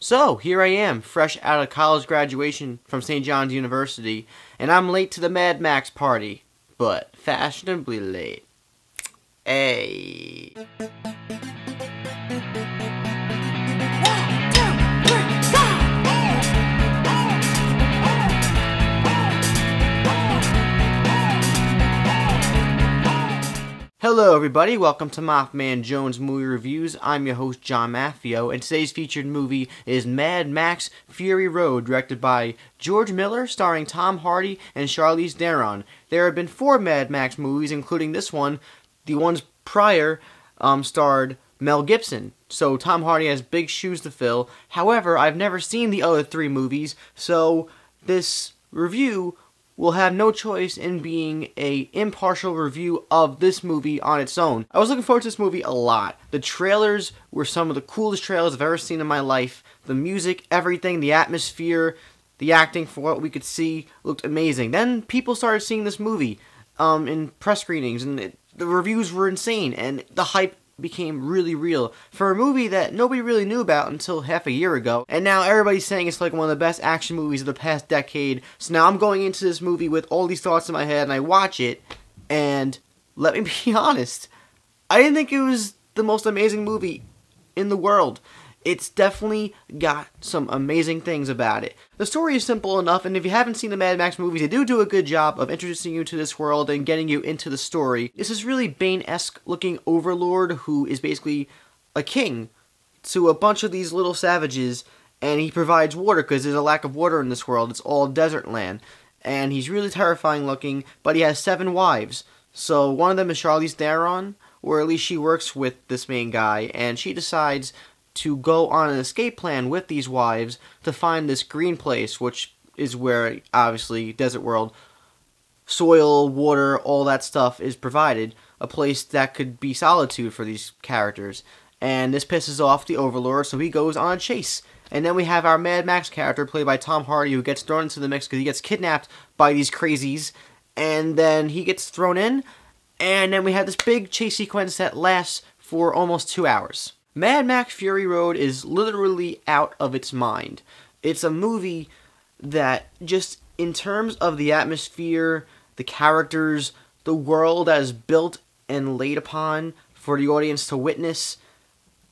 So, here I am, fresh out of college graduation from St. John's University, and I'm late to the Mad Max party, but fashionably late. Hey. Hello everybody, welcome to MaffmanJones Movie Reviews. I'm your host John Maffio, and today's featured movie is Mad Max Fury Road, directed by George Miller, starring Tom Hardy and Charlize Theron. There have been 4 Mad Max movies, including this one. The ones prior starred Mel Gibson, so Tom Hardy has big shoes to fill. However, I've never seen the other 3 movies, so this review will have no choice in being an impartial review of this movie on its own. I was looking forward to this movie a lot. The trailers were some of the coolest trailers I've ever seen in my life. The music, everything, the atmosphere, the acting for what we could see looked amazing. Then people started seeing this movie in press screenings, and the reviews were insane, and the hype became really real for a movie that nobody really knew about until half a year ago, and now everybody's saying it's like one of the best action movies of the past decade. So now I'm going into this movie with all these thoughts in my head, and I watch it, and let me be honest, I didn't think it was the most amazing movie in the world. It's definitely got some amazing things about it. The story is simple enough, and if you haven't seen the Mad Max movies, they do a good job of introducing you to this world and getting you into the story. This is really Bane-esque looking overlord who is basically a king to a bunch of these little savages, and he provides water because there's a lack of water in this world. It's all desert land. And he's really terrifying looking, but he has 7 wives. So one of them is Charlize Theron, or at least she works with this main guy, and she decides to go on an escape plan with these wives to find this green place, which is where, obviously, desert world, soil, water, all that stuff is provided. A place that could be solitude for these characters. And this pisses off the Overlord, so he goes on a chase. And then we have our Mad Max character, played by Tom Hardy, who gets thrown into the mix because he gets kidnapped by these crazies. And then he gets thrown in, and then we have this big chase sequence that lasts for almost 2 hours. Mad Max Fury Road is literally out of its mind. It's a movie that, just in terms of the atmosphere, the characters, the world that is built and laid upon for the audience to witness,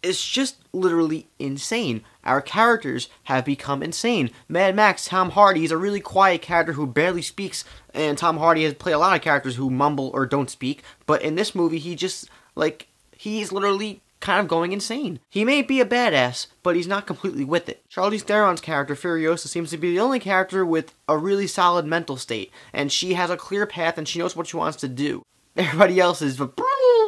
it's just literally insane. Our characters have become insane. Mad Max, Tom Hardy, is a really quiet character who barely speaks, and Tom Hardy has played a lot of characters who mumble or don't speak, but in this movie, he's literally kind of going insane. He may be a badass, but he's not completely with it. Charlize Theron's character, Furiosa, seems to be the only character with a really solid mental state, and she has a clear path and she knows what she wants to do. Everybody else is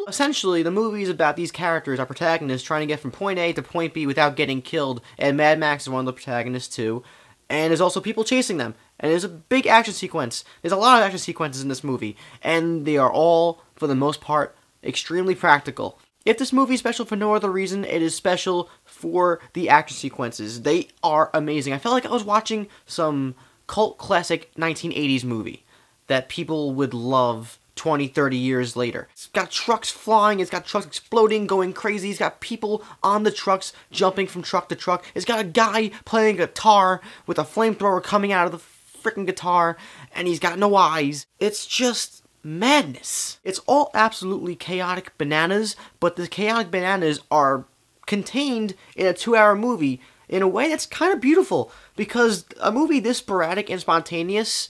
essentially, the movie is about these characters, our protagonists, trying to get from point A to point B without getting killed, and Mad Max is one of the protagonists too. And there's also people chasing them, and there's a big action sequence. There's a lot of action sequences in this movie, and they are all, for the most part, extremely practical. If this movie is special for no other reason, it is special for the action sequences. They are amazing. I felt like I was watching some cult classic 1980s movie that people would love 20, 30 years later. It's got trucks flying, it's got trucks exploding, going crazy, it's got people on the trucks jumping from truck to truck, it's got a guy playing a guitar with a flamethrower coming out of the freaking guitar, and he's got no eyes. It's just madness. It's all absolutely chaotic bananas, but the chaotic bananas are contained in a 2-hour movie in a way that's kind of beautiful, because a movie this sporadic and spontaneous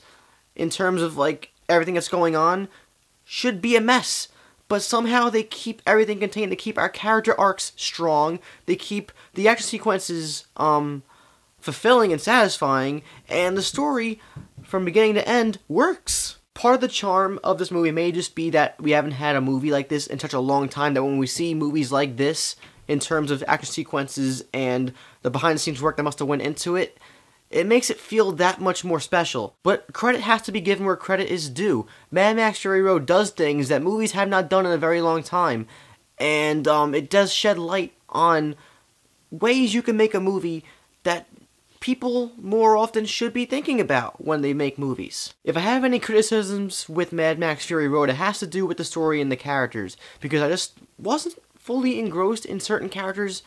in terms of like everything that's going on should be a mess, but somehow they keep everything contained. They keep our character arcs strong, they keep the action sequences fulfilling and satisfying, and the story from beginning to end works. Part of the charm of this movie may just be that we haven't had a movie like this in such a long time, that when we see movies like this, in terms of action sequences and the behind-the-scenes work that must have went into it, it makes it feel that much more special. But credit has to be given where credit is due. Mad Max Fury Road does things that movies have not done in a very long time, and it does shed light on ways you can make a movie that people more often should be thinking about when they make movies. If I have any criticisms with Mad Max Fury Road, it has to do with the story and the characters, because I just wasn't fully engrossed in certain characters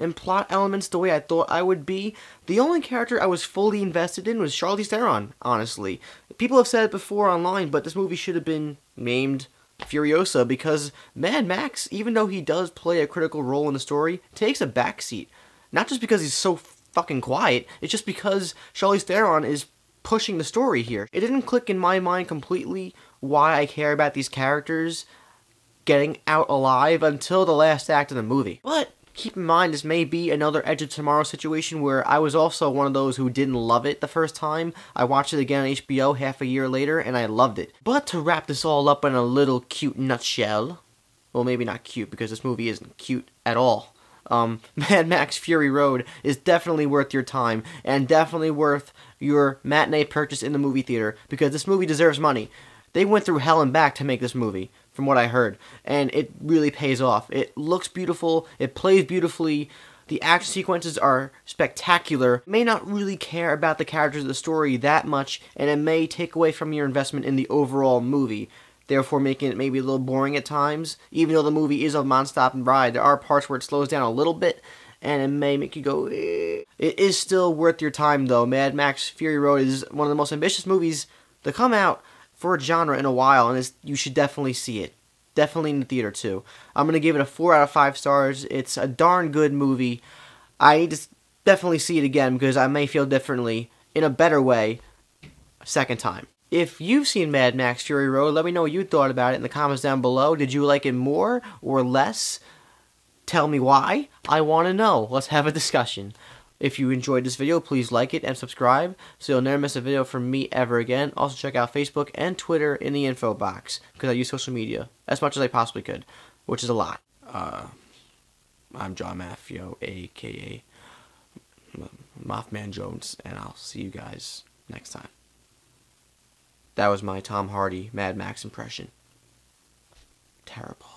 and plot elements the way I thought I would be. The only character I was fully invested in was Charlize Theron, honestly. People have said it before online, but this movie should have been named Furiosa because Mad Max, even though he does play a critical role in the story, takes a backseat. Not just because he's so fucking quiet, it's just because Charlize Theron is pushing the story here. It didn't click in my mind completely why I care about these characters getting out alive until the last act of the movie. But keep in mind, this may be another Edge of Tomorrow situation where I was also one of those who didn't love it the first time. I watched it again on HBO half a year later, and I loved it. But to wrap this all up in a little cute nutshell, well, maybe not cute, because this movie isn't cute at all. Mad Max Fury Road is definitely worth your time, and definitely worth your matinee purchase in the movie theater, because this movie deserves money. They went through hell and back to make this movie, from what I heard, and it really pays off. It looks beautiful, it plays beautifully, the action sequences are spectacular. You may not really care about the characters of the story that much, and it may take away from your investment in the overall movie, therefore making it maybe a little boring at times. Even though the movie is a non-stop ride, there are parts where it slows down a little bit, and it may make you go, eh. It is still worth your time, though. Mad Max Fury Road is one of the most ambitious movies to come out for a genre in a while, and you should definitely see it. Definitely in the theater, too. I'm going to give it a 4 out of 5 stars. It's a darn good movie. I need to definitely see it again, because I may feel differently, in a better way, a second time. If you've seen Mad Max Fury Road, let me know what you thought about it in the comments down below. Did you like it more or less? Tell me why. I want to know. Let's have a discussion. If you enjoyed this video, please like it and subscribe so you'll never miss a video from me ever again. Also check out Facebook and Twitter in the info box because I use social media as much as I possibly could, which is a lot. I'm John Maffio, aka MaffmanJones, and I'll see you guys next time. That was my Tom Hardy Mad Max impression. Terrible.